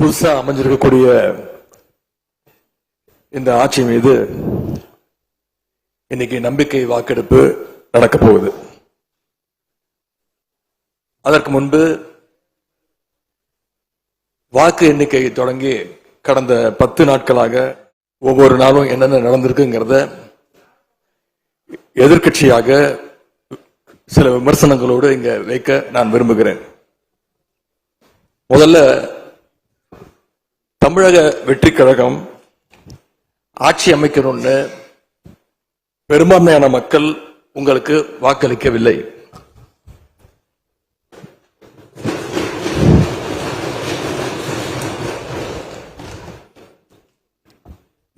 புதுசா அமைஞ்சிருக்கக்கூடிய இந்த ஆட்சி மீது இன்னைக்கு நம்பிக்கை வாக்கெடுப்பு நடக்க போகுது. அதற்கு முன்பு வாக்கு எண்ணிக்கை தொடங்கி கடந்த 10 நாட்களாக ஒவ்வொரு நாளும் என்னென்ன நடந்திருக்குங்கிறத எதிர்கட்சியாக சில விமர்சனங்களோடு இங்க வைக்க நான் விரும்புகிறேன். முதல்ல தமிழக வெற்றி கழகம் ஆட்சி அமைக்கணும்னு பெரும்பான்மையான மக்கள் உங்களுக்கு வாக்களிக்கவில்லை.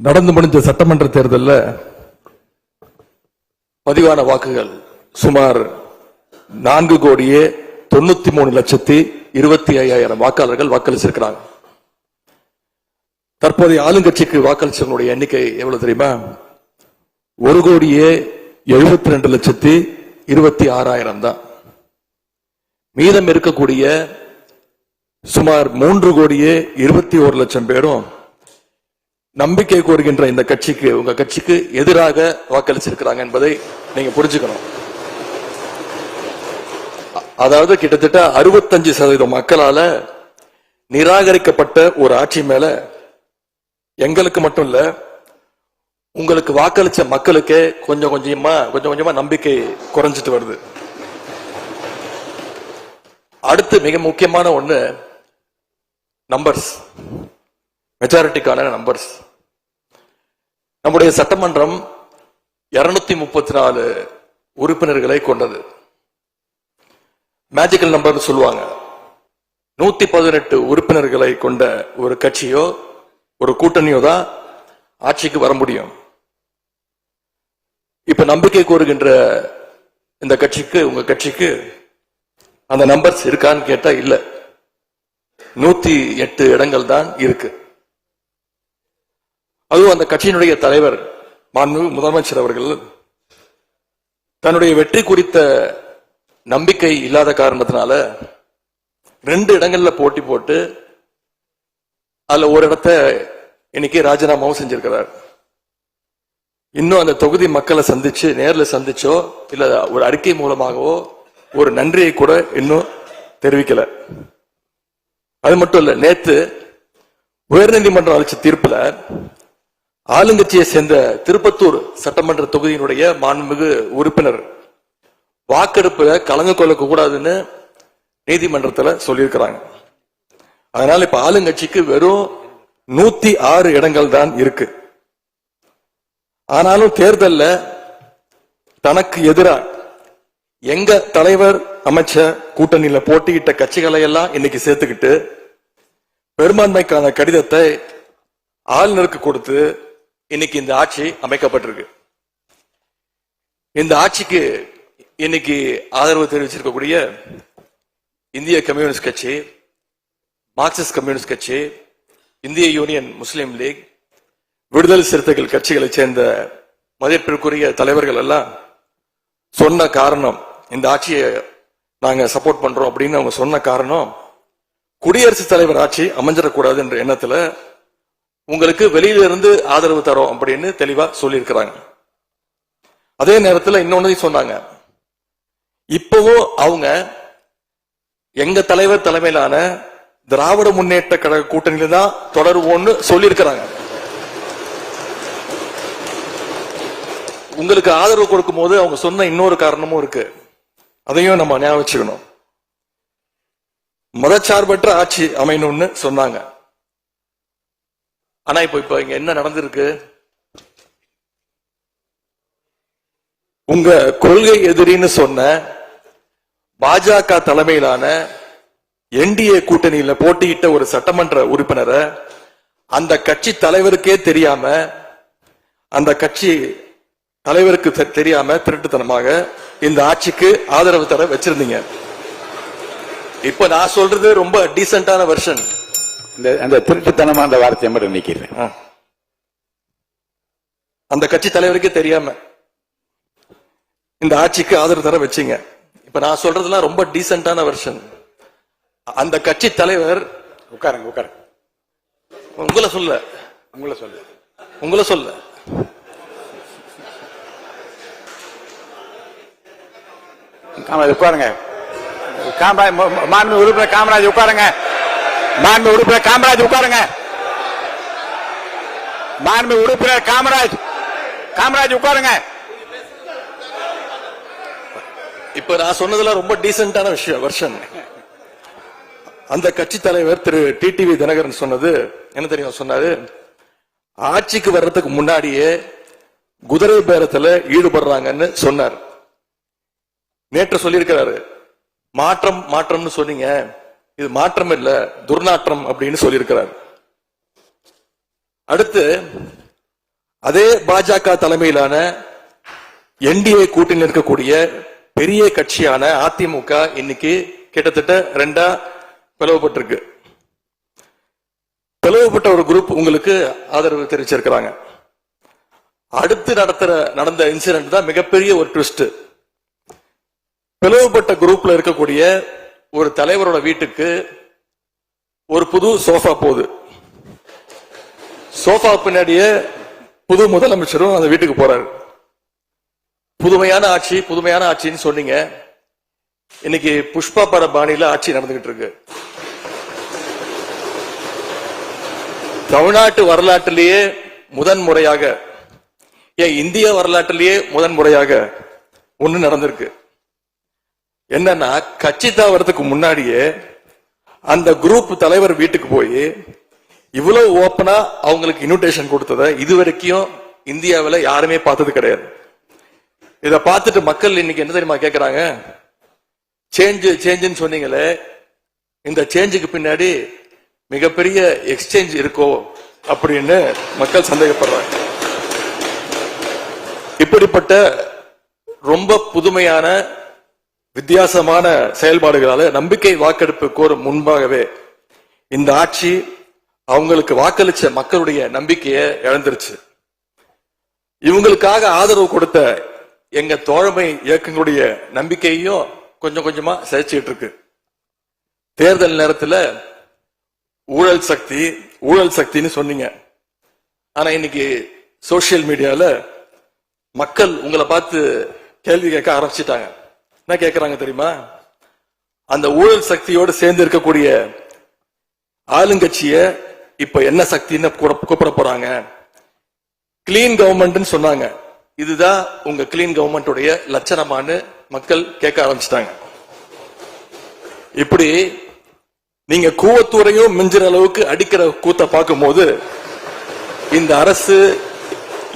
நடந்து முடிந்த சட்டமன்ற தேர்தலில் பதிவான வாக்குகள் சுமார் 4,93,25,000 வாக்காளர்கள் வாக்களிச்சிருக்கிறாங்க. தற்போதைய ஆளுங்கட்சிக்கு வாக்களிச்சவங்களுடைய எண்ணிக்கை எவ்வளவு தெரியுமா? 1,72,26,000 தான். மீதம் இருக்கக்கூடிய சுமார் 3,21,00,000 பேரும் நம்பிக்கை கோருகின்ற இந்த கட்சிக்கு, உங்க கட்சிக்கு எதிராக வாக்களிச்சிருக்கிறாங்க என்பதை நீங்க புரிஞ்சுக்கணும். அதாவது கிட்டத்தட்ட 65% மக்களால நிராகரிக்கப்பட்ட ஒரு ஆட்சி மேல எங்களுக்கு மட்டும் இல்ல, உங்களுக்கு வாக்களிச்ச மக்களுக்கே கொஞ்சம் கொஞ்சமா நம்பிக்கை குறைஞ்சிட்டு வருது. அடுத்து மிக முக்கியமான ஒண்ணு நம்பர்ஸ், மெஜாரிட்டிக்கான நம்பர்ஸ். நம்முடைய சட்டமன்றம் 234 உறுப்பினர்களை கொண்டது. மேஜிக்கல் நம்பர் சொல்லுவாங்க. 118 உறுப்பினர்களை கொண்ட ஒரு கட்சியோ ஒரு கூட்டணியோ தான் ஆட்சிக்கு வர முடியும். இப்ப நம்பிக்கை கோருகின்ற இந்த கட்சிக்கு, உங்க கட்சிக்கு அந்த நம்பர்ஸ் இருக்கான்னு கேட்டா இல்ல. 108 இடங்கள் தான் இருக்கு. அதுவும் அந்த கட்சியினுடைய தலைவர் மாண்புமிகு முதலமைச்சர் அவர்கள் தன்னுடைய வெற்றி குறித்த நம்பிக்கை இல்லாத காரணத்தினால 2 இடங்கள்ல போட்டி போட்டு அதுல ஒரு இடத்த இன்னைக்கு ராஜினாமாவும் செஞ்சிருக்கிறார். இன்னும் அந்த தொகுதி மக்களை சந்திச்சு, நேரில் சந்திச்சோ இல்ல ஒரு அறிக்கை மூலமாகவோ ஒரு நன்றியை கூட இன்னும் தெரிவிக்கல. அது மட்டும் இல்ல, நேத்து உயர்நீதிமன்றம் அளிச்ச தீர்ப்புல ஆளுங்கட்சியை சேர்ந்த திருப்பத்தூர் சட்டமன்ற தொகுதியினுடைய மாண்புமிகு உறுப்பினர் வாக்கெடுப்புல கலந்து கொள்ள கூடாதுன்னு நீதிமன்றத்தில் சொல்லியிருக்கிறாங்க. அதனால இப்ப ஆளுங்கட்சிக்கு வெறும் 106 இடங்கள் தான் இருக்கு. ஆனாலும் தேர்தல்ல தனக்கு எதிராக எங்க தலைவர் அமைச்ச கூட்டணியில போட்டியிட்ட கட்சிகளை எல்லாம் இன்னைக்கு சேர்த்துக்கிட்டு பெரும்பான்மைக்கான கடிதத்தை ஆளுநருக்கு கொடுத்து இன்னைக்கு இந்த ஆட்சி அமைக்கப்பட்டிருக்கு. இந்த ஆட்சிக்கு இன்னைக்கு ஆதரவு தெரிவிச்சிருக்கக்கூடிய இந்திய கம்யூனிஸ்ட் கட்சி, மார்க்சிஸ்ட் கம்யூனிஸ்ட் கட்சி, இந்திய யூனியன் முஸ்லீம் லீக், விடுதலை சிறுத்தைகள் கட்சிகளை சேர்ந்த மதிப்பிற்குரிய தலைவர்கள் எல்லாம் சொன்ன காரணம், இந்த ஆட்சியை நாங்க சப்போர்ட் பண்றோம் அப்படின்னு அவங்க சொன்ன காரணம், குடியரசுத் தலைவர் ஆட்சி அமைஞ்சிடக்கூடாது என்ற எண்ணத்துல உங்களுக்கு வெளியில இருந்து ஆதரவு தரோம் அப்படின்னு தெளிவா சொல்லியிருக்கிறாங்க. அதே நேரத்தில் இன்னொன்னு சொன்னாங்க, இப்பவும் அவங்க எங்க தலைவர் தலைமையிலான திராவிட முன்னேற்ற கழக கூட்டணியில தான் தொடருவோம்னு சொல்லியிருக்கிறாங்க. உங்களுக்கு ஆதரவு கொடுக்கும் போது அவங்க சொன்ன இன்னொரு காரணமும் இருக்கு, அதையும் நம்ம ஞாபகம் வச்சுக்கணும். மதச்சார்பற்ற ஆட்சி அமையணும்னு சொன்னாங்க. ஆனா இப்ப இங்க என்ன நடந்திருக்கு? உங்க கொள்கை எதிரின்னு சொன்ன பாஜக தலைமையிலான என்டிஏ கூட்டணியில போட்டியிட்ட ஒரு சட்டமன்ற உறுப்பினரை அந்த கட்சி தலைவருக்கே தெரியாம, அந்த கட்சி தலைவருக்கு தெரியாம திருட்டுத்தனமாக இந்த ஆட்சிக்கு ஆதரவு தர வச்சிருந்தீங்க. இப்ப நான் சொல்றது ரொம்ப டீசென்டான வெர்ஷன். அந்த திருட்டுத்தனமா அந்த வார்த்தையை மட்டும் நிக்கிறேன். அந்த கட்சி தலைவருக்கே தெரியாம இந்த ஆட்சிக்கு ஆதரவு தர வச்சீங்க. இப்ப நான் சொல்றதுலாம் ரொம்ப டீசென்டான வெர்ஷன். அந்த கட்சி தலைவர் உட்காருங்க. உங்களை சொல்ல காமராஜ் உட்காருங்க. மாண்பு உறுப்பினர் காமராஜ் உட்காருங்க. மாண்பு உறுப்பினர் காமராஜ் உட்காருங்க. மாண்பு உறுப்பினர் காமராஜ் உட்காருங்க. இப்ப நான் சொன்னதுல ரொம்ப டீசென்டான விஷயம். அந்த கட்சி தலைவர் திரு டிடிவி தினகரன் சொன்னது என்ன தெரியும்? சொன்னாரு, ஆட்சிக்கு வர்றதுக்கு முன்னாடியே குதிரை பேரத்துல ஈடுபடுறாங்கன்னு சொன்னார். நேற்று சொல்லியிருக்கிறாரு, மாற்றம்னு சொன்னீங்க, இது மாற்றம் இல்ல துர்நாற்றம் அப்படின்னு சொல்லியிருக்கிறார். அடுத்து அதே பாஜக தலைமையிலான என்டிஏ கூட்டணியில் இருக்கக்கூடிய பெரிய கட்சியான அதிமுக இன்னைக்கு கிட்டத்தட்ட 2 பிளவுபட்டிருக்கு. பிளவுபட்ட ஒரு குரூப் உங்களுக்கு ஆதரவு தெரிவிச்சிருக்கிறாங்க. அடுத்து நடந்த இன்சிடென்ட் தான் மிகப்பெரிய ஒரு ட்விஸ்ட். பிளவுபட்ட குரூப்ல இருக்கக்கூடிய ஒரு தலைவரோட வீட்டுக்கு ஒரு புது சோஃபா போகுது. சோஃபா பின்னாடியே புது முதலமைச்சரும் அந்த வீட்டுக்கு போறாரு. புதுமையான ஆட்சின்னு சொன்னீங்க. இன்னைக்கு புஷ்பா பட பாணியில ஆட்சி நடந்துகிட்டு இருக்கு. தமிழ்நாட்டு வரலாற்றிலேயே முதன்முறையாக, இந்திய வரலாற்றிலேயே முதன்முறையாக ஒண்ணு நடந்திருக்கு. என்னன்னா, கட்சி தாவறதுக்கு முன்னாடியே அந்த குரூப் தலைவர் வீட்டுக்கு போய் இவ்வளவு ஓப்பனா அவங்களுக்கு இன்விடேஷன் கொடுத்ததை இதுவரைக்கும் இந்தியாவில் யாருமே பார்த்தது கிடையாது. இத பார்த்துட்டு மக்கள் இன்னைக்கு என்ன தெரியுமா கேட்கிறாங்க? சேஞ்சுன்னு சொன்னீங்களே, இந்த சேஞ்சுக்கு பின்னாடி மிகப்பெரிய எக்ஸ்சேஞ்ச் இருக்கோ அப்படின்னு மக்கள் சந்தேகப்படுறாங்க. இப்படிப்பட்ட ரொம்ப புதுமையான வித்தியாசமான செயல்பாடுகளால நம்பிக்கை வாக்கெடுப்பு கோரும் முன்பாகவே இந்த ஆட்சி அவங்களுக்கு வாக்களிச்ச மக்களுடைய நம்பிக்கையை இழந்துருச்சு. இவங்களுக்காக ஆதரவு கொடுத்த எங்க தோழமை இயக்கங்களுடைய நம்பிக்கையையும் கொஞ்சம் கொஞ்சமா சிதைச்சிட்டு இருக்கு. தேர்தல் நேரத்தில் ஊழல் சக்தின்னு சொன்னீங்க. ஆனா இன்னைக்கு சோசியல் மீடியால மக்கள் உங்களை பார்த்து கேள்வி கேட்க ஆரம்பிச்சிட்டாங்க. என்ன கேட்கிறாங்க தெரியுமா? அந்த ஊழல் சக்தியோடு சேர்ந்து இருக்கக்கூடிய ஆளுங்கட்சிய இப்ப என்ன சக்தின்னு கூப்பிட போறாங்க. கிளீன் கவர்மெண்ட் சொன்னாங்க. இதுதான் உங்க கிளீன் கவர்மெண்ட் லட்சணமானு மக்கள் கேட்க ஆரம்பிச்சிட்டாங்க. இப்படி நீங்க கூவத்தூரையும் மிஞ்சுற அளவுக்கு அடிக்கிற கூத்த பார்க்கும் போது இந்த அரசு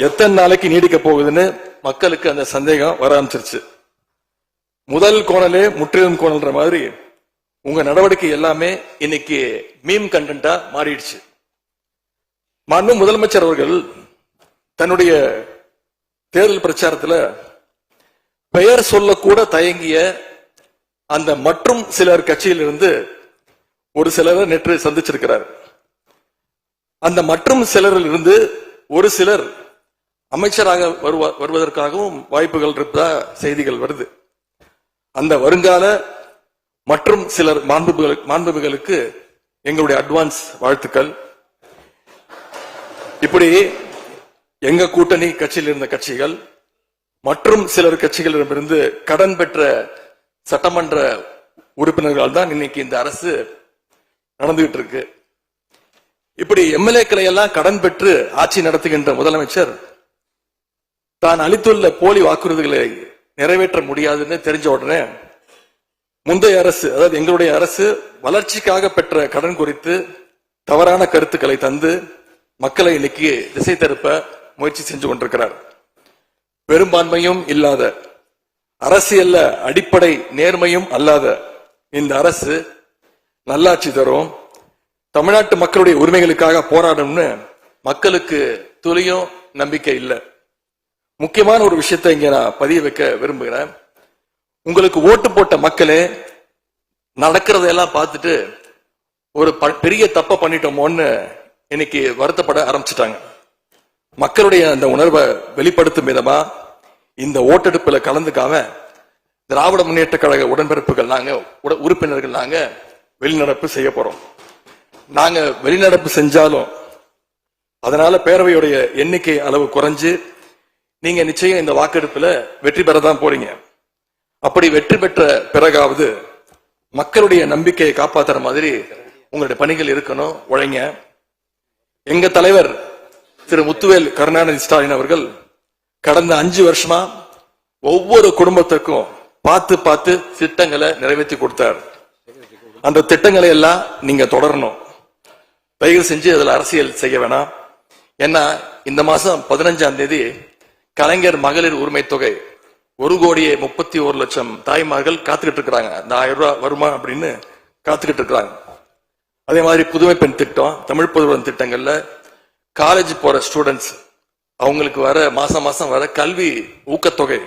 எத்தனை நாளைக்கு நீடிக்க போகுதுன்னு மக்களுக்கு அந்த சந்தேகம் வர ஆரம்பிச்சிருச்சு. முதல் கோணலே முற்றிலும் கோணல்ற மாதிரி உங்க நடவடிக்கை எல்லாமே இன்னைக்கு மீம் கண்டென்ட்டா மாறிடுச்சு. மாண்பு முதலமைச்சர் அவர்கள் தன்னுடைய தேர்தல் பிரச்சாரத்துல பெயர் சொல்லக்கூட தயங்கிய அந்த மற்றும் சிலர் கட்சியிலிருந்து ஒரு சிலரை நேற்று சந்திச்சிருக்கிறார். அந்த மற்றும் சிலரில் இருந்து ஒரு சிலர் அமைச்சராக வருவதற்காகவும் வாய்ப்புகள் இருப்பதா செய்திகள் வருது. அந்த வருங்கால மற்றும் சிலர் மாண்புகளுக்கு எங்களுடைய அட்வான்ஸ் வாழ்த்துக்கள். இப்படி எங்க கூட்டணி கட்சியில் இருந்த கட்சிகள் மற்றும் சிலர் கட்சிகளிடமிருந்து கடன் பெற்ற சட்டமன்ற உறுப்பினர்கள் தான் இன்னைக்கு இந்த அரசு நடந்துகிட்டு இருக்கு. இப்படி எம்எல்ஏக்களை எல்லாம் கடன் பெற்று ஆட்சி நடத்துகின்ற முதலமைச்சர் தான் அளித்துள்ள போலி வாக்குறுதிகளை நிறைவேற்ற முடியாதுன்னு தெரிஞ்ச உடனே முந்தைய அரசு, அதாவது எங்களுடைய அரசு வளர்ச்சிக்காக பெற்ற கடன் குறித்து தவறான கருத்துக்களை தந்து மக்களை இன்னைக்கு திசை திருப்ப முயற்சி செஞ்சு கொண்டிருக்கிறார். பெரும்பான்மையும் இல்லாத, அரசியல்ல அடிப்படை நேர்மையும் அல்லாத இந்த அரசு நல்லாட்சி தரும், தமிழ்நாட்டு மக்களுடைய உரிமைகளுக்காக போராடும்னு மக்களுக்கு துளியும் நம்பிக்கை இல்லை. முக்கியமான ஒரு விஷயத்தை இங்க நான் பதிய வைக்க விரும்புகிறேன். உங்களுக்கு ஓட்டு போட்ட மக்களே நடக்கிறதெல்லாம் பார்த்துட்டு ஒரு பெரிய தப்ப பண்ணிட்டோமோன்னு இன்னைக்கு வருத்தப்பட ஆரம்பிச்சிட்டாங்க. மக்களுடைய அந்த உணர்வை வெளிப்படுத்தும் விதமா இந்த ஓட்டெடுப்புல கலந்துக்காம திராவிட முன்னேற்ற கழக உடன்பிறப்புகள் நாங்க உறுப்பினர்கள் நாங்க வெளிநடப்பு செய்ய போறோம். நாங்க வெளிநடப்பு செஞ்சாலும் அதனால பேரவையுடைய எண்ணிக்கை அளவு குறைஞ்சு நீங்க நிச்சயம் இந்த வாக்கெடுப்புல வெற்றி பெறதான் போறீங்க. அப்படி வெற்றி பெற்ற பிறகாவது மக்களுடைய நம்பிக்கையை காப்பாத்துற மாதிரி உங்களுடைய பணிகள் இருக்கணும், உழைங்க. எங்க தலைவர் திரு முத்துவேல் கருணாநிதி ஸ்டாலின் அவர்கள் கடந்த 5 வருஷமா ஒவ்வொரு குடும்பத்துக்கும் பார்த்து பார்த்து திட்டங்களை நிறைவேற்றி கொடுத்தார். அந்த திட்டங்களை எல்லாம் நீங்க தொடரணும். தயவு செஞ்சு அதுல அரசியல் செய்ய வேணாம். ஏன்னா இந்த மாசம் 15ஆம் தேதி கலைஞர் மகளிர் உரிமை தொகை 1,31,00,000 தாய்மார்கள் காத்துக்கிட்டு இருக்கிறாங்க. அந்த 1000 ரூபாய் வருமா அப்படின்னு காத்துக்கிட்டு இருக்கிறாங்க. அதே மாதிரி புதுமை பெண் திட்டம், தமிழ் புதுவன் திட்டங்கள்ல காலேஜ் போற ஸ்டூடெண்ட்ஸ் அவங்களுக்கு வர மாசம் மாசம் வர கல்வி ஊக்கத்தொகை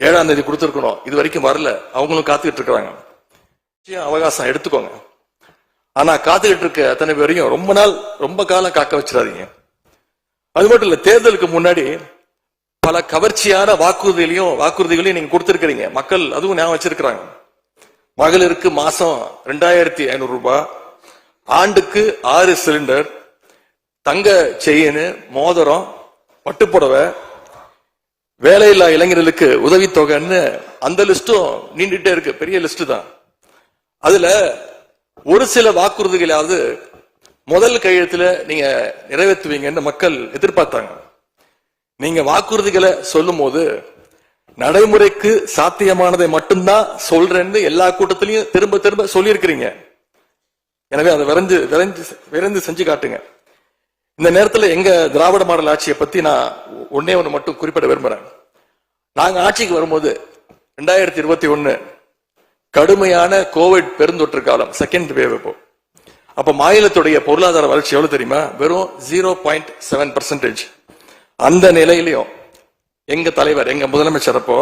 7ஆம் தேதி கொடுத்திருக்கணும். இது வரைக்கும் வரல. அவங்களும் காத்துக்கிட்டு இருக்கிறாங்க. அவகாசம் எடுத்துக்கோங்க. ஆனா காத்துக்கிட்டு இருக்க அத்தனை பேரையும் ரொம்ப காலம் காக்க வச்சிடாதீங்க. அது மட்டும் இல்ல, தேர்தலுக்கு முன்னாடி பல கவர்ச்சியான வாக்குறுதிகளையும் நீங்க கொடுத்திருக்கிறீங்க. மக்கள் அதுவும் ஞாபகம் வச்சிருக்கிறாங்க. மகளிருக்கு மாசம் 2,500 ரூபாய், ஆண்டுக்கு 6 சிலிண்டர், தங்க செயின், மோதிரம், பட்டுப்புடவை, வேலையில்லா இளைஞர்களுக்கு உதவித்தொகைன்னு அந்த லிஸ்டும் நீண்டுட்டே இருக்கு. பெரிய லிஸ்ட் தான். அதுல ஒரு சில வாக்குறுதிகளாவது முதல் கையெழுத்துல நீங்க நிறைவேற்றுவீங்கன்னு மக்கள் எதிர்பார்த்தாங்க. நீங்க வாக்குறுதிகளை சொல்லும் போது நடைமுறைக்கு சாத்தியமானதை மட்டும்தான் சொல்றேன்னு எல்லா கூட்டத்திலையும் திரும்ப திரும்ப சொல்லி இருக்கிறீங்க. எனவே அதை விரைந்து செஞ்சு காட்டுங்க. இந்த நேரத்துல எங்க திராவிட மாடல் ஆட்சியை பத்தி நான் ஒன்னே ஒண்ணு மட்டும் குறிப்பிட விரும்புறேன். நாங்க ஆட்சிக்கு வரும்போது 2021 கடுமையான கோவிட் பெருந்தொற்று காலம், செகண்ட் வேவ். அப்ப மாநிலத்துடைய பொருளாதார வளர்ச்சி எவ்வளவு தெரியுமா? வெறும் 0.7%. அந்த நிலையிலையும் எங்க தலைவர், எங்க முதலமைச்சர் அப்போ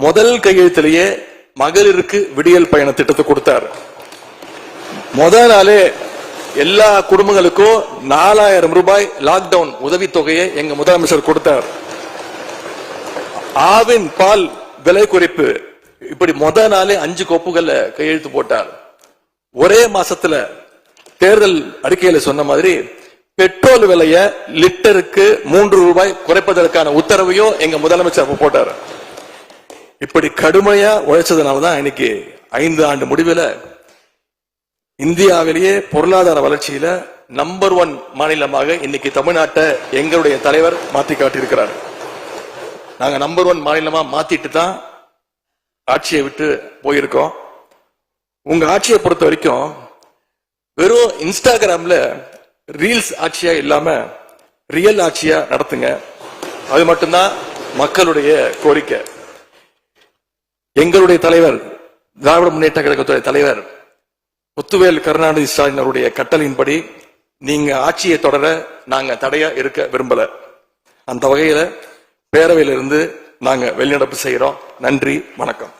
முதல் கையெழுத்திலேயே மகளிருக்கு விடியல் பயண திட்டத்தை கொடுத்தார். முதல் நாளே எல்லா குடும்பங்களுக்கும் 4,000 ரூபாய் லாக்டவுன் உதவித்தொகையை எங்க முதலமைச்சர் கொடுத்தார். ஆவின் பால் விலை குறைப்பு, இப்படி முதல் நாளே 5 கோப்புகள்ல கையெழுத்து போட்டார். ஒரே மாசத்துல தேர்தல் அறிக்கையில சொன்ன மாதிரி பெட்ரோல் விலைய லிட்டருக்கு 3 ரூபாய் குறைப்பதற்கான உத்தரவையும் எங்க முதலமைச்சர் போட்டார். இப்படி கடுமையா உழைச்சதுனாலதான் இன்னைக்கு 5 ஆண்டு முடிவில் இந்தியாவிலேயே பொருளாதார வளர்ச்சியில நம்பர் 1 மாநிலமாக இன்னைக்கு தமிழ்நாட்டை எங்களுடைய தலைவர் மாற்றி காட்டியிருக்கிறார். நாங்க நம்பர் 1 மாநிலமா மாத்திட்டு தான் ஆட்சியை விட்டு போயிருக்கோம். உங்க ஆட்சியை பொறுத்த வரைக்கும் வெறும் இன்ஸ்டாகிராம்ல ரீல்ஸ் ஆட்சியா இல்லாம ரியல் ஆட்சியா நடத்துங்க. அது மட்டும்தான் மக்களுடைய கோரிக்கை. எங்களுடைய தலைவர், திராவிட முன்னேற்ற கழகத்துடைய தலைவர் முத்துவேல் கருணாநிதி ஸ்டாலின் அவருடைய கட்டளையின்படி நீங்க ஆட்சியை தொடர நாங்க தடையா இருக்க விரும்பல. அந்த வகையில பேரவையிலிருந்து நாங்க வெளிநடப்பு செய்யறோம். நன்றி, வணக்கம்.